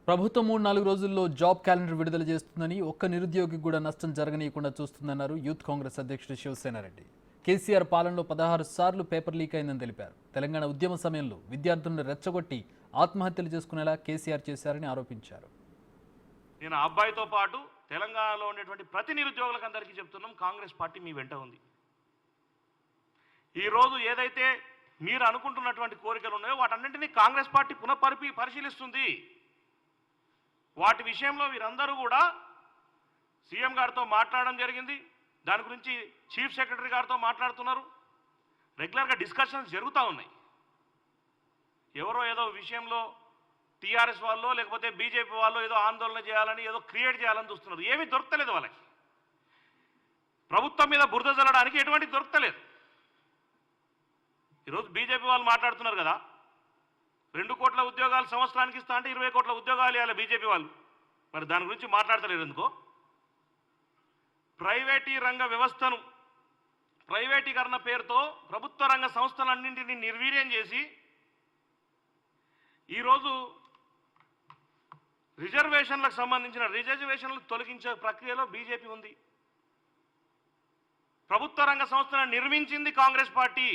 ప్రభుత్వం 3-4 రోజుల్లో job calendar విడుదల చేస్తుందని ఒక్క నిరుద్యోగికి కూడా నష్టం జరగనీయకుండా చూస్తుందన్నారు యూత్ కాంగ్రెస్ అధ్యక్షుడు శివసేనారెడ్డి. కేసీఆర్ పాలనలో 16 సార్లు పేపర్ లీక్ అయిందని తెలిపారు. తెలంగాణ ఉద్యమ సమయంలో విద్యార్థులను రెచ్చగొట్టి ఆత్మహత్యలు చేసుకునేలా కేసీఆర్ చేశారని ఆరోపించారు. నేను అబ్బాయితో పాటు తెలంగాణలో ఉండేటువంటి ప్రతి నిరుద్యోగులకు అందరికీ చెప్తున్నాం, కాంగ్రెస్ పార్టీ మీ వెంట ఉంది. ఈరోజు ఏదైతే మీరు అనుకుంటున్నటువంటి కోరికలు ఉన్నాయో వాటన్నింటినీ కాంగ్రెస్ పార్టీ పరిశీలిస్తుంది. వాటి విషయంలో వీరందరూ కూడా సీఎం గారితో మాట్లాడడం జరిగింది. దాని గురించి చీఫ్ సెక్రటరీ గారితో మాట్లాడుతున్నారు. రెగ్యులర్గా డిస్కషన్స్ జరుగుతూ ఉన్నాయి. ఎవరో ఏదో విషయంలో టీఆర్ఎస్ వాళ్ళు లేకపోతే బీజేపీ వాళ్ళు ఏదో ఆందోళన చేయాలని ఏదో క్రియేట్ చేయాలని చూస్తున్నారు. ఏమీ దొరకలేదు వాళ్ళకి. ప్రభుత్వం మీద బురద జల్లడానికి ఎటువంటి దొరకలేదు. ఈరోజు బీజేపీ వాళ్ళు మాట్లాడుతున్నారు కదా, 2 కోట్ల ఉద్యోగాలు సంవత్సరానికి ఇస్తా అంటే 20 కోట్ల ఉద్యోగాలు ఇవ్వాలి బీజేపీ వాళ్ళు. మరి దాని గురించి మాట్లాడతలేరు ఎందుకో? రంగ వ్యవస్థను ప్రైవేటీకరణ పేరుతో ప్రభుత్వ రంగ సంస్థలన్నింటినీ నిర్వీర్యం చేసి ఈరోజు రిజర్వేషన్లకు సంబంధించిన రిజర్వేషన్లు తొలగించే ప్రక్రియలో బీజేపీ ఉంది. ప్రభుత్వ రంగ సంస్థలను నిర్మించింది కాంగ్రెస్ పార్టీ.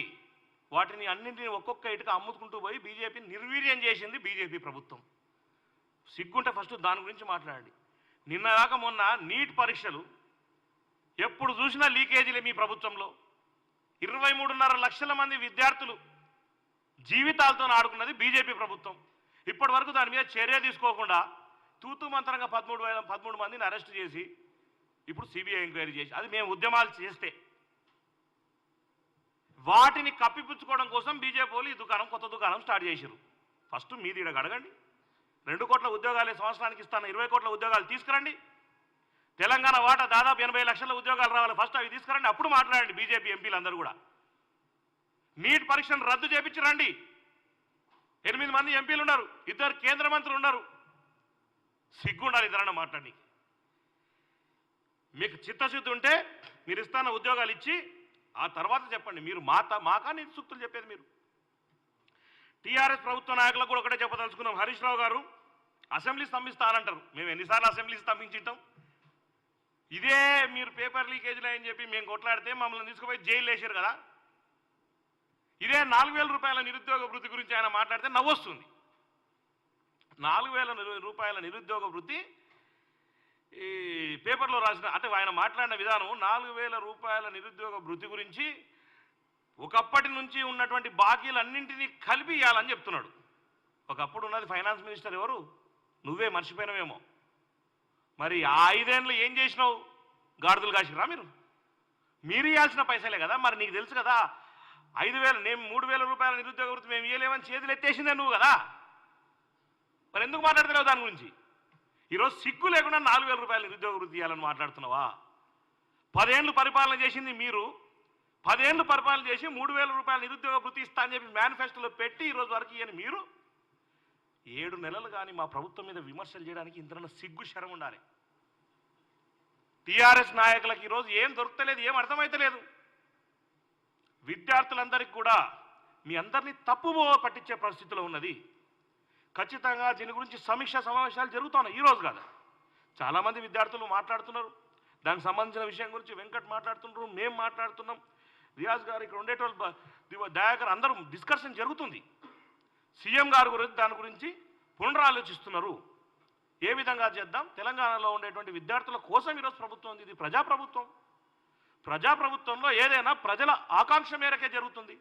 వాటిని అన్నింటినీ ఒక్కొక్క ఇటుక అమ్ముకుంటూ పోయి బీజేపీ నిర్వీర్యం చేసింది బీజేపీ ప్రభుత్వం. సిగ్గుంటే ఫస్ట్ దాని గురించి మాట్లాడండి. నిన్నదాకా మొన్న నీట్ పరీక్షలు ఎప్పుడు చూసినా లీకేజీలే మీ ప్రభుత్వంలో. 23.5 లక్షల మంది విద్యార్థులు జీవితాలతో ఆడుకున్నది బీజేపీ ప్రభుత్వం. ఇప్పటి వరకు దాని మీద చర్య తీసుకోకుండా తూతూ మంత్రంగా 13 మందిని అరెస్ట్ చేసి ఇప్పుడు సిబిఐ ఎంక్వైరీ చేసి, అది మేము ఉద్యమాలు చేస్తే వాటిని కప్పిపుచ్చుకోవడం కోసం బీజేపీ వాళ్ళు ఈ కొత్త దుకాణం స్టార్ట్ చేశారు. ఫస్ట్ మీది ఈడ అడగండి. 2 కోట్ల ఉద్యోగాలే సంవత్సరానికి ఇస్తాను, 20 కోట్ల ఉద్యోగాలు తీసుకురండి. తెలంగాణ వాటా దాదాపు 80 లక్షల ఉద్యోగాలు రావాలి, ఫస్ట్ అవి తీసుకురండి. అప్పుడు మాట్లాడండి. బీజేపీ ఎంపీలు అందరూ కూడా నీట్ పరీక్షను రద్దు చేపించరండి. 8 మంది ఎంపీలు ఉన్నారు, 2 కేంద్ర మంత్రులు ఉన్నారు. సిగ్గుండాలి ఇద్దరన్నా మాట్లాడి. మీకు చిత్తశుద్ధి ఉంటే మీరు ఇస్తాన ఉద్యోగాలు ఇచ్చి ఆ తర్వాత చెప్పండి. మీరు మాకా నీతి సూక్తులు చెప్పేది మీరు. టీఆర్ఎస్ ప్రభుత్వ నాయకులకు కూడా ఒకటే చెప్పదలుచుకున్నాం. హరీష్ రావు గారు అసెంబ్లీ స్తంభిస్తానంటారు. మేము ఎన్నిసార్లు అసెంబ్లీ స్తంభించుంటాం? ఇదే మీరు పేపర్ లీకేజీలు అని చెప్పి మేము కొట్లాడితే మమ్మల్ని తీసుకుపోయి జైలు వేసారు కదా. ఇదే 4,000 రూపాయల నిరుద్యోగ వృత్తి గురించి ఆయన మాట్లాడితే నవ్వొస్తుంది. 4,000 రూపాయల నిరుద్యోగ వృత్తి ఈ పేపర్లో రాసిన, అంటే ఆయన మాట్లాడిన విధానం 4,000 రూపాయల నిరుద్యోగ వృత్తి గురించి ఒకప్పటి నుంచి ఉన్నటువంటి బాకీలన్నింటినీ కలిపి ఇవ్వాలని చెప్తున్నాడు. ఒకప్పుడు ఉన్నది ఫైనాన్స్ మినిస్టర్ ఎవరు? నువ్వే మర్చిపోయినవేమో. మరి ఆ 5 ఏళ్ళు ఏం చేసినావు? గాడిదలు కాసిరా మీరు? మీరు ఇవ్వాల్సిన పైసలే కదా. మరి నీకు తెలుసు కదా 5,000 నేను 3,000 రూపాయల నిరుద్యోగ వృత్తి మేము ఇవ్వలేమని చేతులు ఎత్తేసిందే నువ్వు కదా. మరి ఎందుకు మాట్లాడతలేవు దాని గురించి? ఈరోజు సిగ్గు లేకుండా 4,000 రూపాయల నిరుద్యోగ వృత్తి ఇవ్వాలని మాట్లాడుతున్నావా? 10 ఏళ్ళు పరిపాలన చేసింది మీరు. 10 ఏళ్ళు పరిపాలన చేసి 3,000 రూపాయల నిరుద్యోగ వృత్తి ఇస్తా అని చెప్పి మేనిఫెస్టోలో పెట్టి ఈరోజు వరకు ఇవ్వని మీరు 7 నెలలు కానీ మా ప్రభుత్వం మీద విమర్శలు చేయడానికి ఇంతలో సిగ్గు శరం ఉండాలి. టీఆర్ఎస్ నాయకులకు ఈరోజు ఏం దొరకలేదు, ఏం అర్థమైతలేదు. విద్యార్థులందరికీ కూడా మీ అందరినీ తప్పుబో పట్టించే పరిస్థితిలో ఉన్నది. ఖచ్చితంగా దీని గురించి సమీక్ష సమావేశాలు జరుగుతున్నాయి. ఈరోజు కాదు, చాలామంది విద్యార్థులు మాట్లాడుతున్నారు. దానికి సంబంధించిన విషయం గురించి వెంకట్ మాట్లాడుతున్నారు, మేము మాట్లాడుతున్నాం, రియాజ్ గారు, ఇక్కడ ఉండేటోళ్ళు దయాకర్, అందరూ డిస్కషన్ జరుగుతుంది. సీఎం గారు గురించి దాని గురించి పునరాలోచిస్తున్నారు. ఏ విధంగా చేద్దాం? తెలంగాణలో ఉండేటువంటి విద్యార్థుల కోసం ఈరోజు ప్రభుత్వం ఉంది. ఇది ప్రజాప్రభుత్వం. ప్రజాప్రభుత్వంలో ఏదైనా ప్రజల ఆకాంక్ష మేరకే జరుగుతుంది.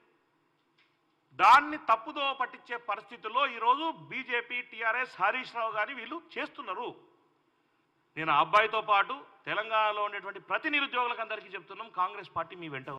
దాన్ని తప్పుదో పట్టించే పరిస్థితుల్లో ఈరోజు బీజేపీ, టీఆర్ఎస్, హరీష్ రావు గారి వీళ్ళు చేస్తున్నారు. నేను ఆ అబ్బాయితో పాటు తెలంగాణలో ఉండేటువంటి ప్రతి నిరుద్యోగులకు అందరికీ చెప్తున్నాం, కాంగ్రెస్ పార్టీ మీ వెంట